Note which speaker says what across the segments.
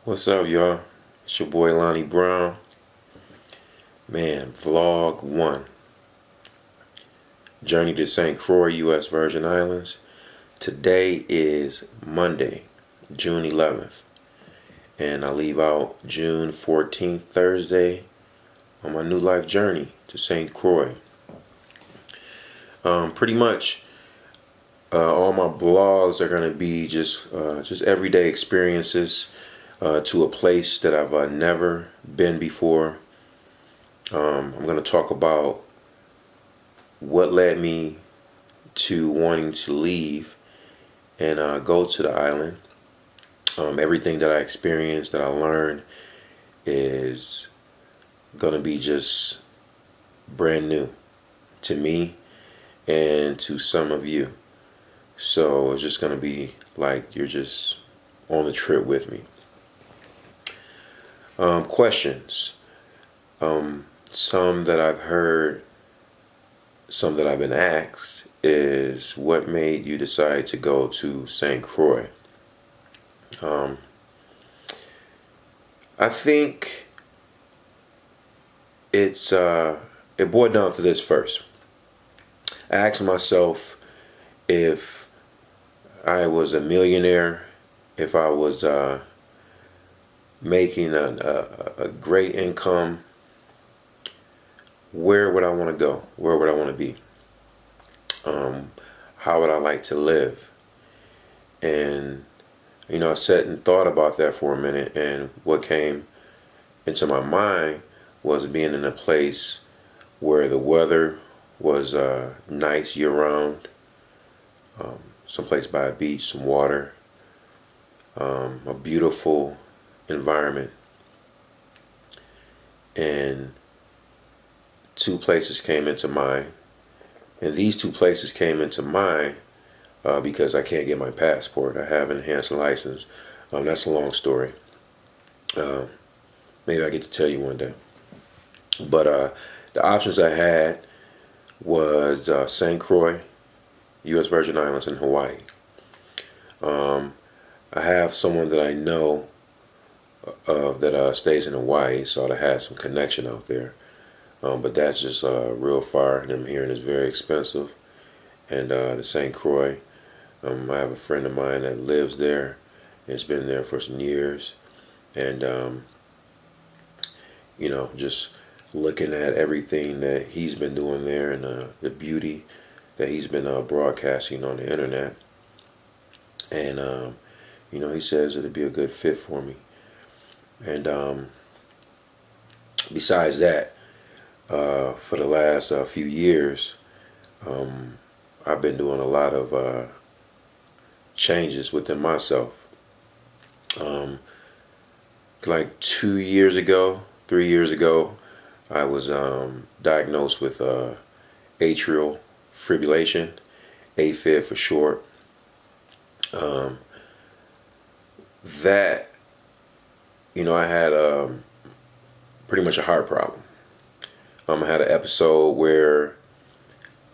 Speaker 1: What's up, y'all? It's your boy Lonnie Brown. Man, vlog 1. Journey to St. Croix, U.S. Virgin Islands. Today is Monday, June 11th. And I leave out June 14th, Thursday, on my new life journey to St. Croix. Pretty much, all my blogs are going to be just everyday experiences to a place that I've never been before. I'm going to talk about what led me to wanting to leave and go to the island. Everything that I experienced, that I learned, is going to be just brand new to me and to some of you. So it's just going to be like you're just on the trip with me. Questions. Some that I've heard, some that I've been asked is what made you decide to go to St. Croix? I think it boiled down to this first. I asked myself if I was a millionaire, if I was making a great income, where would I want to go? Where would I want to be? How would I like to live? And I sat and thought about that for a minute, and what came into my mind was being in a place where the weather was nice year round, someplace by a beach, some water, a beautiful environment. And two places came into mind. And these two places came into mind because I can't get my passport. I have an enhanced license. That's a long story. Maybe I get to tell you one day. But the options I had was St. Croix, U.S. Virgin Islands, and Hawaii. I have someone that I know of that stays in Hawaii, so I had some connection out there. But that's just real far, and I'm hearing it's very expensive. And the St. Croix, I have a friend of mine that lives there, and has been there for some years. And just looking at everything that he's been doing there, and the beauty that he's been broadcasting on the internet. And he says it'd be a good fit for me. And besides that, for the last few years, I've been doing a lot of changes within myself. Like 2 years ago, 3 years ago, I was diagnosed with atrial fibrillation, AFib for short. That, I had pretty much a heart problem. I had an episode where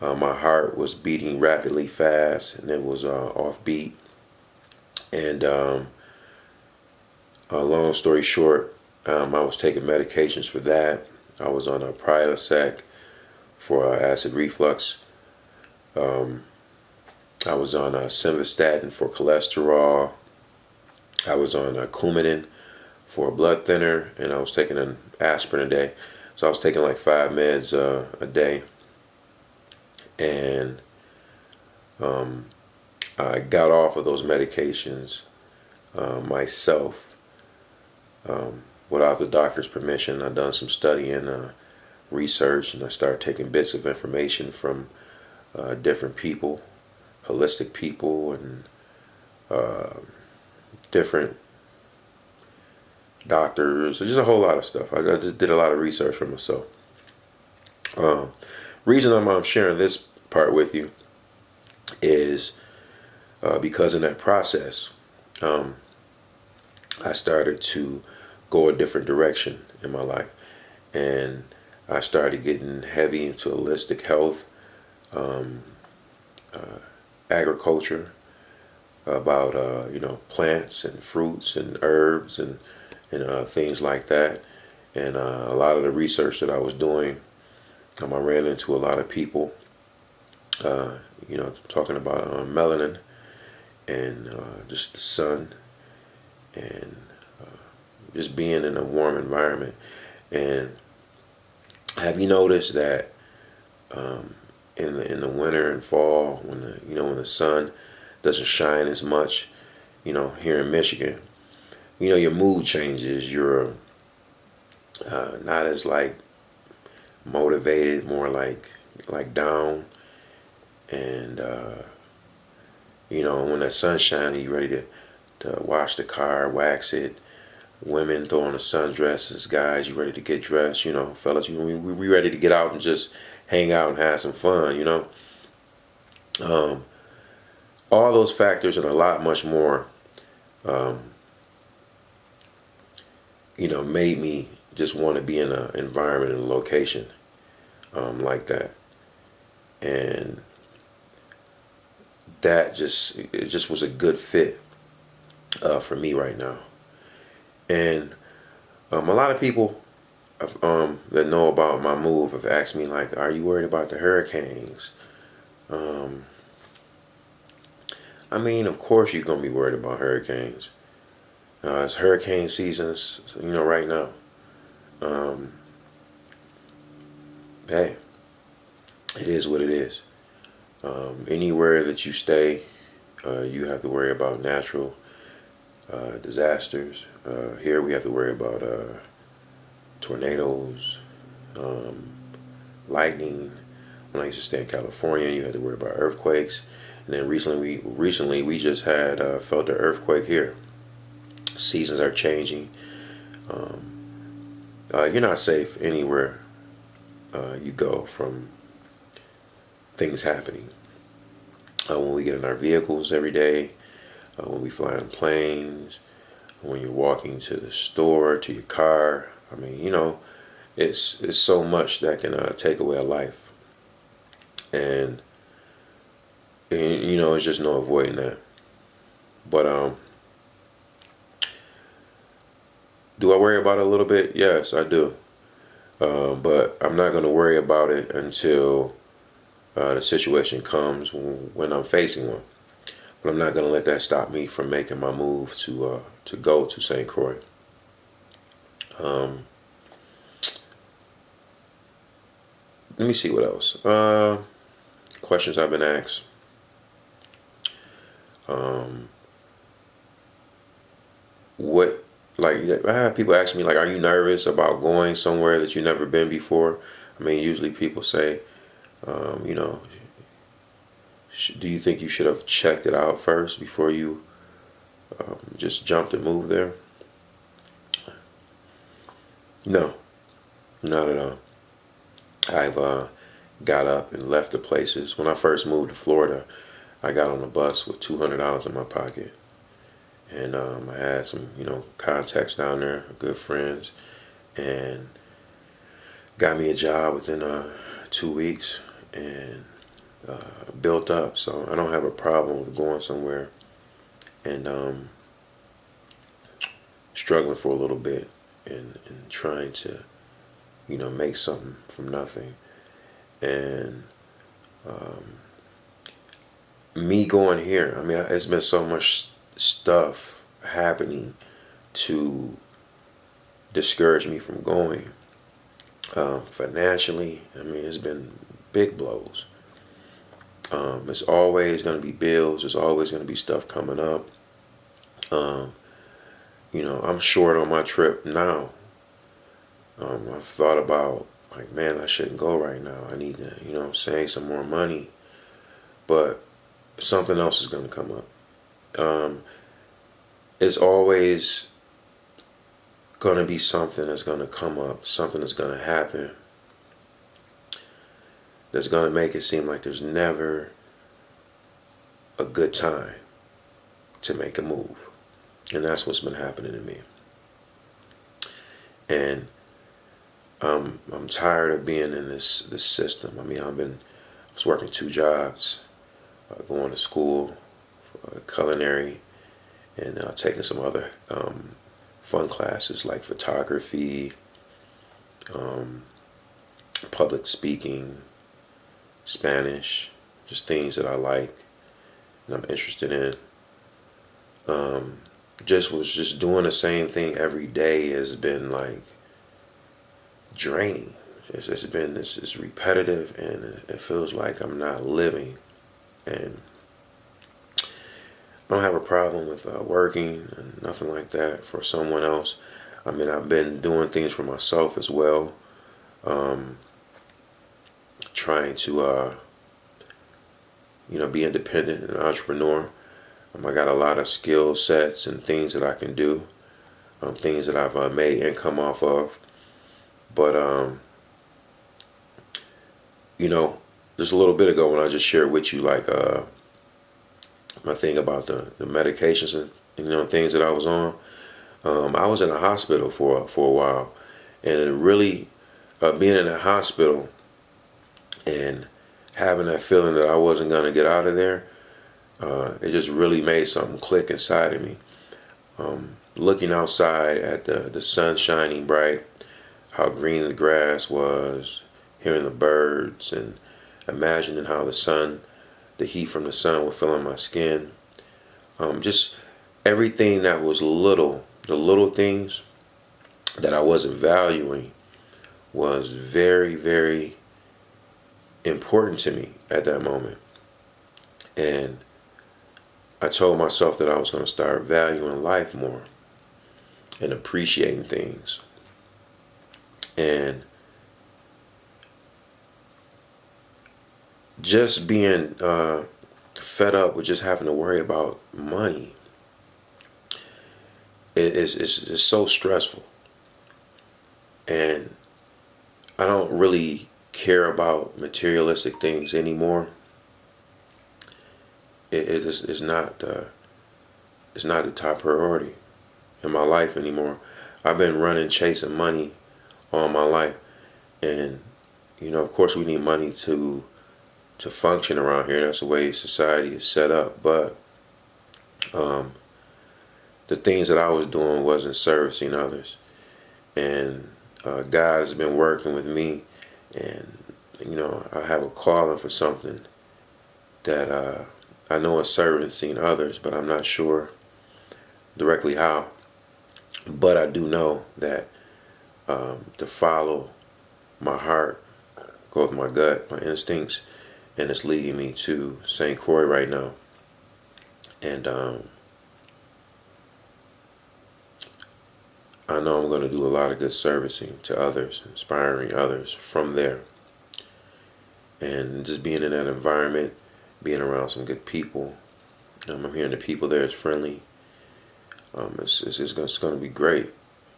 Speaker 1: my heart was beating rapidly fast, and it was off beat. And long story short, I was taking medications for that. I was on a Prilosec for acid reflux. I was on simvastatin for cholesterol. I was on Coumadin for a blood thinner, and I was taking an aspirin a day. So I was taking like 5 meds a day. And I got off of those medications myself without the doctor's permission. I done some studying, research, and I started taking bits of information from different people, holistic people, and different doctors, just a whole lot of stuff. I just did a lot of research for myself. Reason I'm sharing this part with you is because in that process, I started to go a different direction in my life, and I started getting heavy into holistic health, agriculture, about plants and fruits and herbs and things like that. And a lot of the research that I was doing, I ran into a lot of people, talking about melanin and just the sun and just being in a warm environment. And have you noticed that in the winter and fall, when the sun doesn't shine as much, here in Michigan, your mood changes. You're not as like motivated, more like down, and when the sun's shining, you ready to wash the car, wax it. Women throwing the sundresses, guys, you ready to get dressed, fellas, we ready to get out and just hang out and have some fun, all those factors and a lot much more, um, made me just want to be in an environment and a location like that. And it just was a good fit for me right now. And a lot of people that know about my move have asked me, like, are you worried about the hurricanes? I mean, of course you're going to be worried about hurricanes. It's hurricane season, right now. Hey, it is what it is. Anywhere that you stay, you have to worry about natural disasters. Here we have to worry about tornadoes, lightning. When I used to stay in California, you had to worry about earthquakes. And then recently we just had felt the earthquake here. Seasons are changing. You're not safe anywhere you go from things happening. When we get in our vehicles every day, when we fly on planes, when you're walking to the store, to your car. I mean, it's so much that can take away a life. And it's just no avoiding that. But do I worry about it a little bit? Yes, I do. But I'm not going to worry about it until the situation comes when I'm facing one. But I'm not going to let that stop me from making my move to go to St. Croix. Let me see what else. Questions I've been asked. What, like, I have people ask me, like, are you nervous about going somewhere that you've never been before? I mean, usually people say, do you think you should have checked it out first before you just jumped and moved there? No, not at all. I've got up and left the places. When I first moved to Florida, I got on a bus with $200 in my pocket. And I had some, contacts down there, good friends, and got me a job within 2 weeks and built up. So I don't have a problem with going somewhere and struggling for a little bit and trying to, make something from nothing. And me going here, I mean, it's been so much stuff happening to discourage me from going. Financially, I mean, it's been big blows. It's always going to be bills. There's always going to be stuff coming up. I'm short on my trip now. I've thought about, like, man, I shouldn't go right now. I need to, save some more money. But something else is going to come up. It's always going to be something that's going to come up, something that's going to happen that's going to make it seem like there's never a good time to make a move. And that's what's been happening to me. And I'm tired of being in this system. I mean, I was working 2 jobs, going to school culinary, and taking some other fun classes like photography, um, public speaking, Spanish, just things that I like and I'm interested in. Just was just doing the same thing every day has been like draining. It's repetitive, and it feels like I'm not living. And I don't have a problem with working and nothing like that for someone else. I mean, I've been doing things for myself as well, um, trying to be independent and an entrepreneur. I got a lot of skill sets and things that I can do, things that I've made income off of. But just a little bit ago when I just shared with you like my thing about the medications and things that I was on. I was in a hospital for a while, and it really being in a hospital and having that feeling that I wasn't gonna get out of there, it just really made something click inside of me. Looking outside at the sun shining bright, how green the grass was, hearing the birds, and imagining how the heat from the sun would fill in my skin. Just everything that was little, the little things that I wasn't valuing was very, very important to me at that moment. And I told myself that I was going to start valuing life more and appreciating things. And just being fed up with just having to worry about money is so stressful. And I don't really care about materialistic things anymore. It's not it's not the top priority in my life anymore. I've been running chasing money all my life, and of course we need money to function around here. That's the way society is set up. But the things that I was doing wasn't servicing others, and God has been working with me, and I have a calling for something that I know is servicing others, but I'm not sure directly how. But I do know that to follow my heart, go with my gut, my instincts, and it's leading me to St. Croix right now. And I know I'm going to do a lot of good servicing to others, inspiring others from there. And just being in that environment, being around some good people. I'm hearing the people there is friendly. It's going to be great.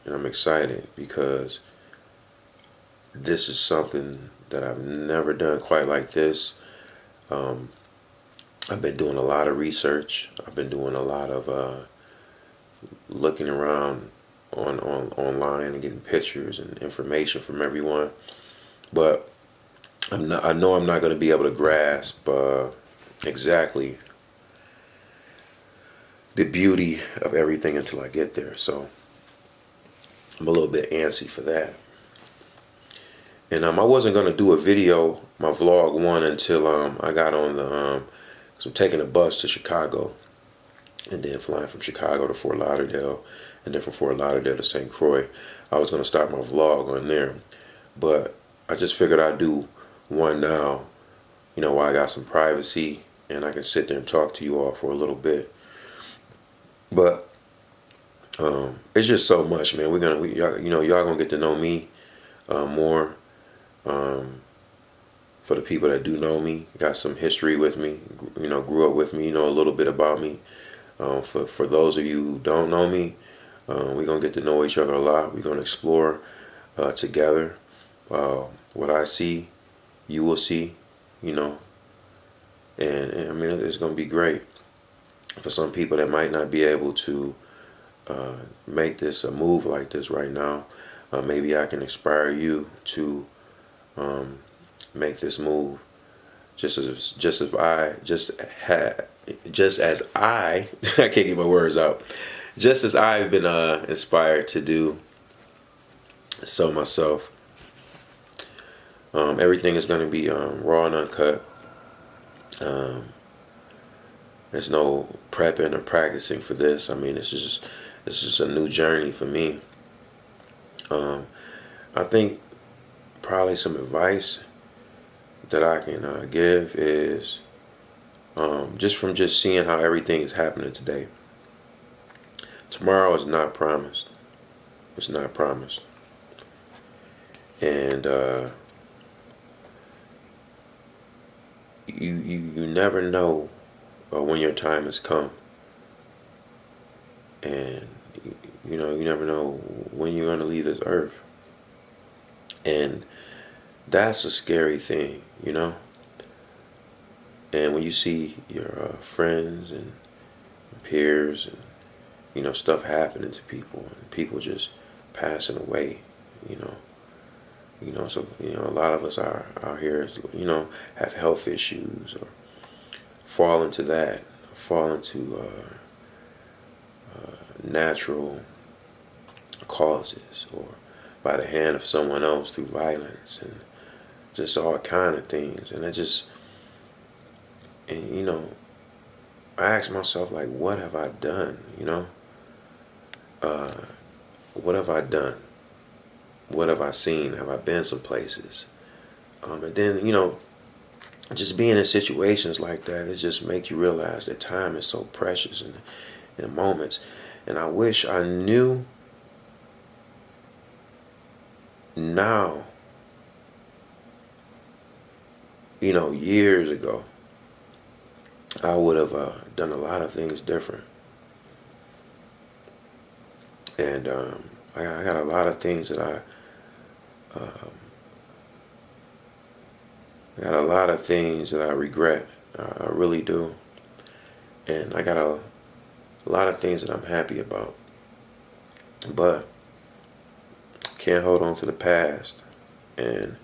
Speaker 1: And I'm excited because this is something that I've never done quite like this. I've been doing a lot of research. I've been doing a lot of looking around on online and getting pictures and information from everyone. But I know I'm not going to be able to grasp exactly the beauty of everything until I get there. So I'm a little bit antsy for that. And I wasn't going to do a video, my vlog one, until I got on cause I'm taking a bus to Chicago, and then flying from Chicago to Fort Lauderdale, and then from Fort Lauderdale to St. Croix. I was going to start my vlog on there, but I just figured I'd do one now, while I got some privacy, and I can sit there and talk to you all for a little bit. But it's just so much, man. Y'all gonna get to know me more. For the people that do know me, got some history with me, grew up with me, a little bit about me. For those of you who don't know me, we're gonna get to know each other a lot. We're gonna explore together. What I see, you will see, and I mean, it's gonna be great. For some people that might not be able to make this a move like this right now, maybe I can inspire you to make this move just as I I can't get my words out. Just as I've been inspired to do so myself. Everything is going to be raw and uncut. Um, there's no prepping or practicing for this. I mean, it's just a new journey for me. Um, I think probably some advice that I can give is just from just seeing how everything is happening today. Tomorrow is not promised. It's not promised. And you never know when your time has come. And you never know when you're going to leave this earth. And that's a scary thing, you know. And when you see your friends and peers and stuff happening to people and people just passing away, you know, so a lot of us are out here, have health issues or fall into that, fall into natural causes or by the hand of someone else through violence and just all kind of things. And I ask myself, like, what have I done? What have I done? What have I seen? Have I been some places? And then, just being in situations like that, it just makes you realize that time is so precious in moments. And I wish I knew now, years ago, I would have done a lot of things different. And I got a lot of things that I got a lot of things that I regret. I really do. And I got a lot of things that I'm happy about. But can't hold on to the past. And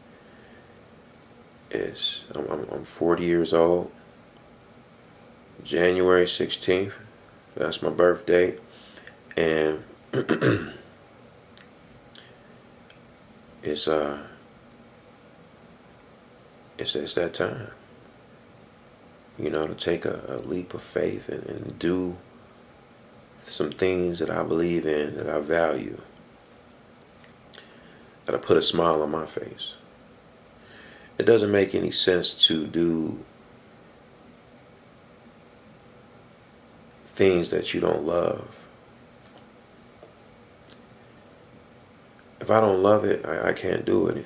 Speaker 1: I'm 40 years old. January 16th. That's my birthday. And it's that time, to take a leap of faith and do some things that I believe in, that I value, that'll put a smile on my face. It doesn't make any sense to do things that you don't love. If I don't love it, I can't do it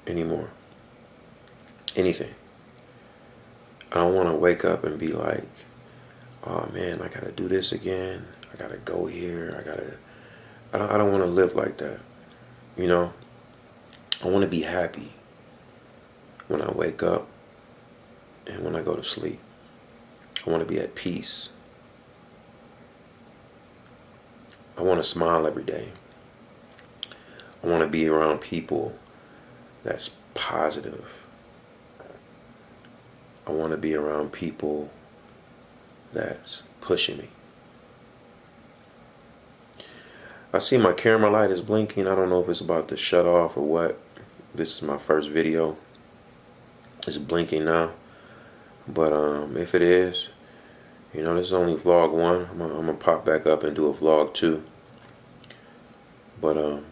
Speaker 1: anymore. Anything. I don't want to wake up and be like, oh man, I gotta do this again. I gotta go here. I don't want to live like that. I want to be happy when I wake up and when I go to sleep. I want to be at peace. I want to smile every day. I want to be around people that's positive. I want to be around people that's pushing me. I see my camera light is blinking. I don't know if it's about to shut off or what. This is my first video. It's blinking now. But if it is, this is only vlog 1. I'm gonna pop back up and do a vlog 2. But